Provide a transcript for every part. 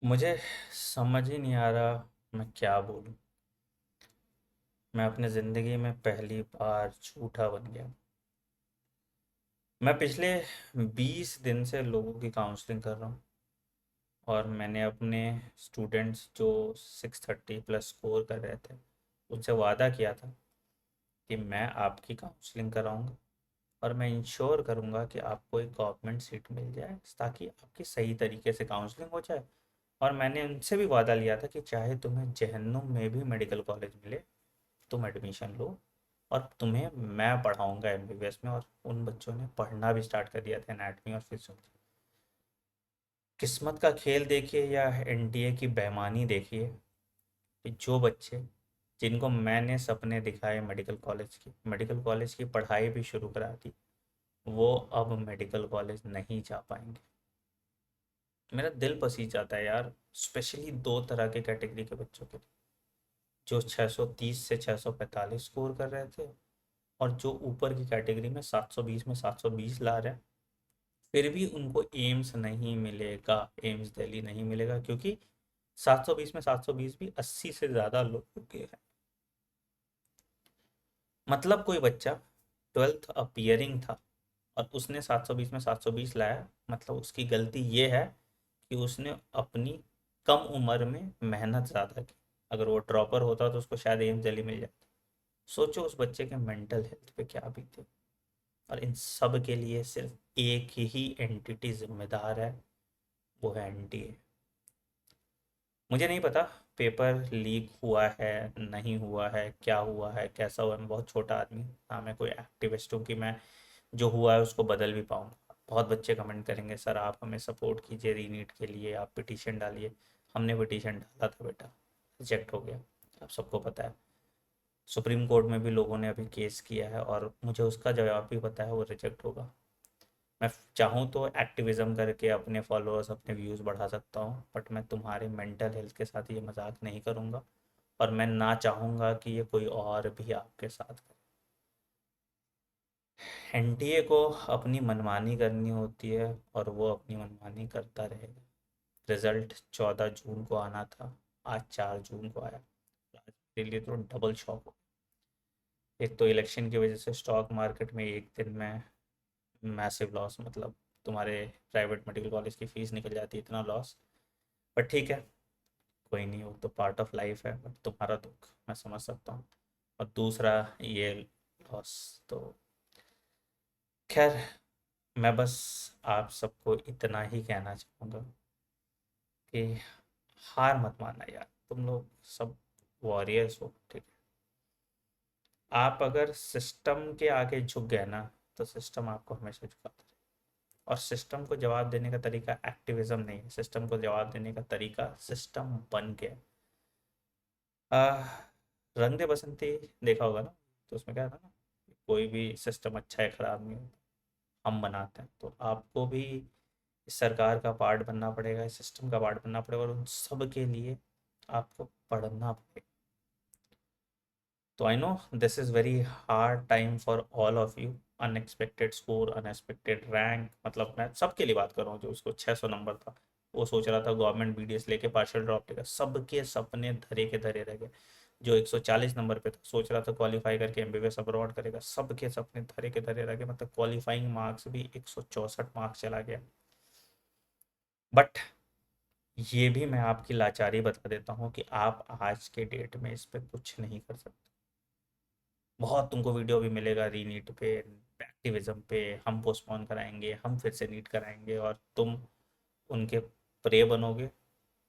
मुझे समझ ही नहीं आ रहा मैं क्या बोलूं। मैं अपनी ज़िंदगी में पहली बार झूठा बन गया। मैं पिछले 20 दिन से लोगों की काउंसलिंग कर रहा हूँ और मैंने अपने स्टूडेंट्स जो 630 प्लस स्कोर कर रहे थे उनसे वादा किया था कि मैं आपकी काउंसलिंग कराऊंगा और मैं इंश्योर करूंगा कि आपको एक गवर्नमेंट सीट मिल जाए ताकि आपकी सही तरीके से काउंसलिंग हो जाए। और मैंने उनसे भी वादा लिया था कि चाहे तुम्हें जहन्नुम में भी मेडिकल कॉलेज मिले तुम एडमिशन लो और तुम्हें मैं पढ़ाऊंगा एमबीबीएस में। और उन बच्चों ने पढ़ना भी स्टार्ट कर दिया था एनाटमी और फिजियोलॉजी। किस्मत का खेल देखिए या एनटीए की बेईमानी देखिए कि जो बच्चे जिनको मैंने सपने दिखाए मेडिकल कॉलेज की पढ़ाई भी शुरू करा दी वो अब मेडिकल कॉलेज नहीं जा पाएंगे। मेरा दिल पसीज जाता है यार, स्पेशली दो तरह के कैटेगरी के बच्चों के लिए, जो 630 से 645 स्कोर कर रहे थे और जो ऊपर की कैटेगरी में 720 में 720 ला रहे हैं। फिर भी उनको एम्स नहीं मिलेगा, एम्स दिल्ली नहीं मिलेगा, क्योंकि 720 में 720 भी 80 से ज़्यादा लोगों के हैं। मतलब कोई बच्चा 12th अपीयरिंग था और उसने 720 में 720 लाया, मतलब उसकी गलती ये है कि उसने अपनी कम उम्र में मेहनत ज़्यादा की। अगर वो ड्रॉपर होता तो उसको शायद एम्स दिल्ली मिल जाता। सोचो उस बच्चे के मेंटल हेल्थ पे क्या बीते। और इन सब के लिए सिर्फ एक ही एंटिटी जिम्मेदार है, वो है एनटीए। मुझे नहीं पता पेपर लीक हुआ है नहीं हुआ है, क्या हुआ है कैसा हुआ है। मैं बहुत छोटा आदमी हूँ ना, मैं कोई एक्टिविस्ट हूँ कि मैं जो हुआ है उसको बदल भी पाऊँगा। बहुत बच्चे कमेंट करेंगे सर आप हमें सपोर्ट कीजिए रीनीट के लिए, आप पिटीशन डालिए। हमने पिटीशन डाला था बेटा, रिजेक्ट हो गया। आप सबको पता है। सुप्रीम कोर्ट में भी लोगों ने अभी केस किया है और मुझे उसका जवाब भी पता है, वो रिजेक्ट होगा। मैं चाहूँ तो एक्टिविज्म करके अपने फॉलोअर्स अपने व्यूज़ बढ़ा सकता हूँ, बट मैं तुम्हारे मेंटल हेल्थ के साथ ये मजाक नहीं करूँगा। और मैं ना चाहूँगा कि ये कोई और भी आपके साथ करे। एनटीए को अपनी मनमानी करनी होती है और वो अपनी मनमानी करता रहेगा। रिजल्ट 14 जून को आना था, आज 4 जून को आया। आज मेरे लिए तो डबल शॉक हो। एक तो इलेक्शन की वजह से स्टॉक मार्केट में एक दिन में मैसिव लॉस, मतलब तुम्हारे प्राइवेट मेडिकल कॉलेज की फीस निकल जाती है, इतना लॉस। बट ठीक है, कोई नहीं, वो तो पार्ट ऑफ लाइफ है। बट तुम्हारा दुख मैं समझ सकता हूँ। और दूसरा ये लॉस तो खैर, मैं बस आप सबको इतना ही कहना चाहूँगा कि हार मत मानना यार, तुम लोग सब वॉरियर्स हो, ठीक है। आप अगर सिस्टम के आगे झुक गए ना तो सिस्टम आपको हमेशा झुकाता है। और सिस्टम को जवाब देने का तरीका एक्टिविज्म नहीं है, सिस्टम को जवाब देने का तरीका सिस्टम बन के है। आह, रंग दे बसंती देखा होगा ना, तो उसमें क्या था ना, कोई भी सिस्टम अच्छा है खराब नहीं होता, हम बनाते हैं। तो आपको भी इस सरकार का पार्ट बनना पड़ेगा, इस सिस्टम का पार्ट बनना पड़ेगा और उन सब के लिए आपको पढ़ना पड़ेगा। तो I know this is very hard time for all of you. Unexpected score, unexpected rank, मतलब मैं सबके लिए बात कर रहा हूँ। जो उसको 600 नंबर था, वो सोच रहा था गवर्नमेंट बीडीएस लेके पार्शियल ड्रॉप लेगा, सबके सपने धरे के धरे रह गए। जो 140 नंबर पे था सोच रहा था क्वालिफाई करके एमबीबीएस अब्रॉड करेगा, सबके सपने धरे के धरे रह गए। मतलब क्वालिफाइंग मार्क्स भी 164 मार्क्स चला गया। बट ये भी मैं आपकी लाचारी बता देता हूँ कि आप आज के डेट में इस पे कुछ नहीं कर सकते। बहुत तुमको वीडियो भी मिलेगा रीनीट पे, एक्टिविज्म पे, हम पोस्टपोन कराएंगे, हम फिर से नीट कराएंगे, और तुम उनके प्रे बनोगे,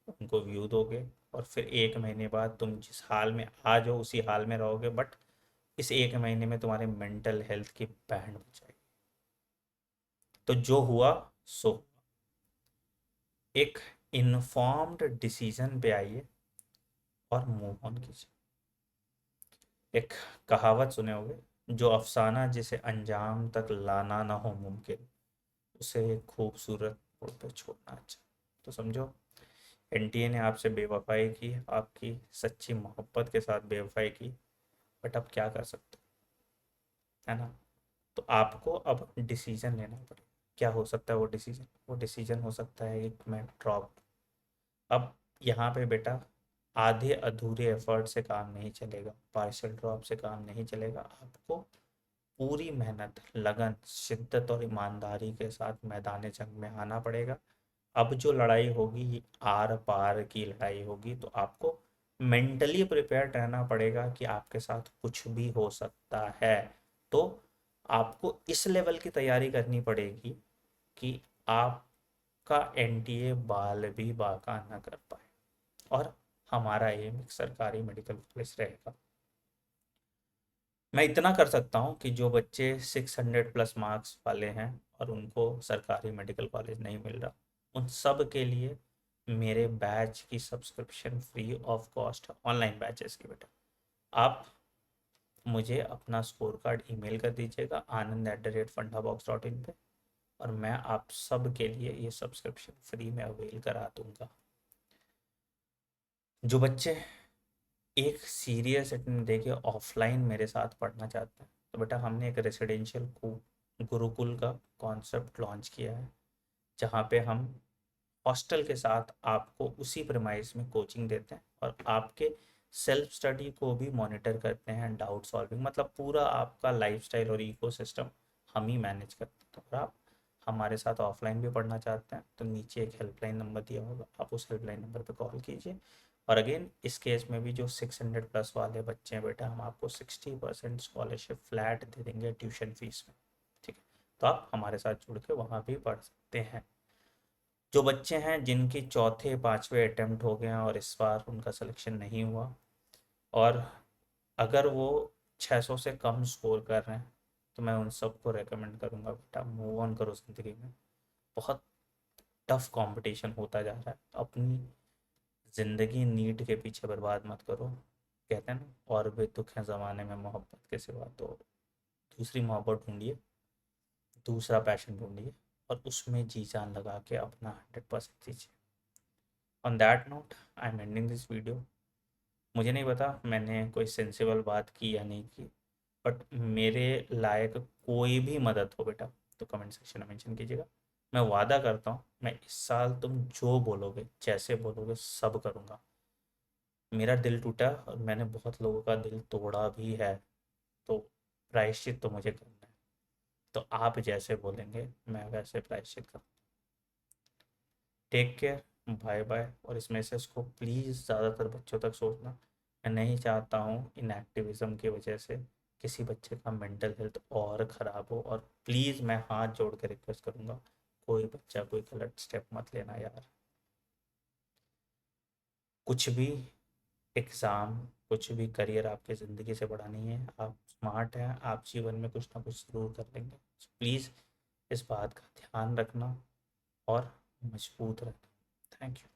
उनको व्यू दोगे, और फिर 1 महीने बाद तुम जिस हाल में आज हो उसी हाल में रहोगे। बट इस 1 महीने में तुम्हारे मेंटल हेल्थ की बैंड बजाएगी। तो जो हुआ सो हुआ। एक इन्फॉर्म्ड डिसीजन पे आइए और मूव ऑन कीजिए। एक कहावत सुने होंगे, जो अफसाना जिसे अंजाम तक लाना ना हो मुमकिन, उसे एक खूबसूरत मोड़ पे छोड़ना अच्छा। तो समझो, एनटीए ने आपसे बेवफाई की, आपकी सच्ची मोहब्बत के साथ बेवफाई की। बट अब क्या कर सकते हैं, है ना। तो आपको अब डिसीजन लेना पड़ेगा। क्या हो सकता है वो डिसीजन? वो डिसीजन हो सकता है कि मैं ड्रॉप अब यहाँ पे बेटा आधे अधूरे एफर्ट से काम नहीं चलेगा, पार्शियल ड्रॉप से काम नहीं चलेगा। आपको पूरी मेहनत, लगन, शिद्दत और ईमानदारी के साथ मैदान जंग में आना पड़ेगा। अब जो लड़ाई होगी ये आर पार की लड़ाई होगी, तो आपको मेंटली प्रिपेयर्ड रहना पड़ेगा कि आपके साथ कुछ भी हो सकता है। तो आपको इस लेवल की तैयारी करनी पड़ेगी कि आपका एनटीए बाल भी बाका ना कर पाए। और हमारा एम एक सरकारी मेडिकल कॉलेज रहेगा। मैं इतना कर सकता हूँ कि जो बच्चे 600 प्लस मार्क्स वाले हैं और उनको सरकारी मेडिकल कॉलेज नहीं मिल रहा, उन सब के लिए मेरे बैच की सब्सक्रिप्शन फ्री ऑफ कॉस्ट है, ऑनलाइन बैचेस की बेटा। आप मुझे अपना स्कोर कार्ड ईमेल कर दीजिएगा anand@fundabox.in पे, और मैं आप सब के लिए ये सब्सक्रिप्शन फ्री में अवेल करा दूंगा। जो बच्चे एक सीरियस अटेम्प्ट देके ऑफलाइन मेरे साथ पढ़ना चाहते हैं, तो बेटा हमने एक रेसिडेंशियल गुरुकुल का कॉन्सेप्ट लॉन्च किया है, जहाँ पे हम हॉस्टल के साथ आपको उसी प्रेमाइस में कोचिंग देते हैं और आपके सेल्फ स्टडी को भी मॉनिटर करते हैं, डाउट सॉल्विंग, मतलब पूरा आपका लाइफस्टाइल और इकोसिस्टम हम ही मैनेज करते हैं। तो अगर आप हमारे साथ ऑफलाइन भी पढ़ना चाहते हैं तो नीचे एक हेल्पलाइन नंबर दिया होगा, आप उस हेल्पलाइन नंबर पर कॉल कीजिए। और अगेन इस केस में भी जो 600 प्लस वाले बच्चे हैं बेटा, हम आपको 60% स्कॉलरशिप फ्लैट दे देंगे ट्यूशन फीस में। ठीक है, तो आप हमारे साथ जुड़ के वहाँ भी पढ़ सकते हैं। जो बच्चे हैं जिनके चौथे पांचवे अटेम्प्ट हो गए हैं और इस बार उनका सिलेक्शन नहीं हुआ, और अगर वो 600 से कम स्कोर कर रहे हैं, तो मैं उन सबको रेकमेंड करूँगा बेटा मूव ऑन करो ज़िंदगी में। बहुत टफ कंपटीशन होता जा रहा है, अपनी ज़िंदगी नीट के पीछे बर्बाद मत करो। कहते हैं ना, और भी दुख है ज़माने में मोहब्बत के सिवा, तो दूसरी मोहब्बत ढूंढिए, दूसरा पैशन ढूंढिए और उसमें जी जान लगा के अपना 100% दीजिए। On that note I am ending this video. मुझे नहीं पता मैंने कोई सेंसिबल बात की या नहीं की, बट मेरे लायक कोई भी मदद हो बेटा तो कमेंट सेक्शन में मेंशन कीजिएगा। मैं वादा करता हूँ मैं इस साल तुम जो बोलोगे, जैसे बोलोगे, सब करूँगा। मेरा दिल टूटा और मैंने बहुत लोगों का दिल तोड़ा भी है, तो प्रायश्चित तो मुझे करना है। तो आप जैसे बोलेंगे मैं वैसे प्रायश्चित करूँ। Take care, bye bye. और इस मैसेज को प्लीज़ ज़्यादातर बच्चों तक सोचना। मैं नहीं चाहता हूँ इन एक्टिविज़म की वजह से किसी बच्चे का मेंटल हेल्थ और ख़राब हो, और प्लीज़ मैं हाथ जोड़ के रिक्वेस्ट करूँगा कोई बच्चा कोई गलत स्टेप मत लेना यार। कुछ भी एग्ज़ाम, कुछ भी करियर आपके ज़िंदगी से बड़ा नहीं है। आप स्मार्ट हैं, आप जीवन में कुछ ना कुछ ज़रूर कर लेंगे। प्लीज़ इस बात का ध्यान रखना और मजबूत रहना। Thank you.